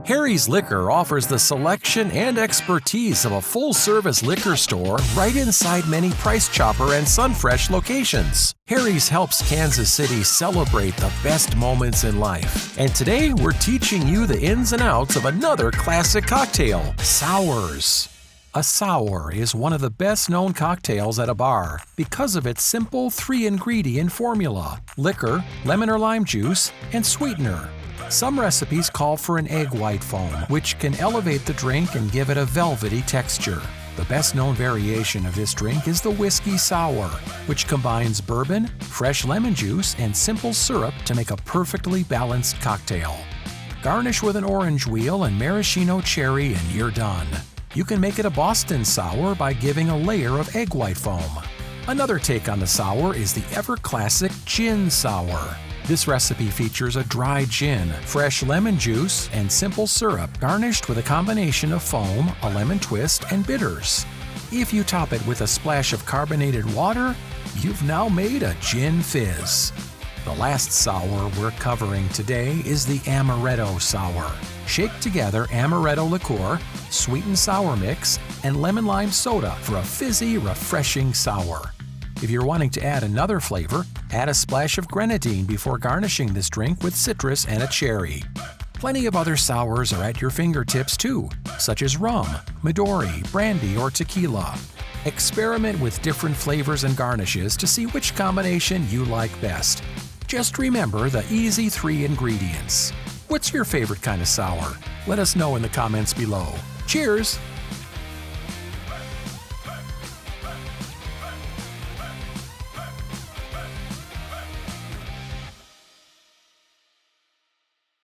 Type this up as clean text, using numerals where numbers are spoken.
Harry's Liquor offers the selection and expertise of a full-service liquor store right inside many Price Chopper and Sunfresh locations. Harry's helps Kansas City celebrate the best moments in life. And today, we're teaching you the ins and outs of another classic cocktail, sours. A sour is one of the best-known cocktails at a bar because of its simple 3-ingredient formula: liquor, lemon or lime juice, and sweetener. Some recipes call for an egg white foam, which can elevate the drink and give it a velvety texture. The best-known variation of this drink is the whiskey sour, which combines bourbon, fresh lemon juice, and simple syrup to make a perfectly balanced cocktail. Garnish with an orange wheel and maraschino cherry and you're done. You can make it a Boston sour by giving a layer of egg white foam. Another take on the sour is the ever-classic gin sour. This recipe features a dry gin, fresh lemon juice, and simple syrup garnished with a combination of foam, a lemon twist, and bitters. If you top it with a splash of carbonated water, you've now made a gin fizz. The last sour we're covering today is the amaretto sour. Shake together amaretto liqueur, sweet and sour mix, and lemon lime soda for a fizzy, refreshing sour. If you're wanting to add another flavor, add a splash of grenadine before garnishing this drink with citrus and a cherry. Plenty of other sours are at your fingertips too, such as rum, Midori, brandy, or tequila. Experiment with different flavors and garnishes to see which combination you like best. Just remember the easy 3 ingredients. What's your favorite kind of sour? Let us know in the comments below. Cheers!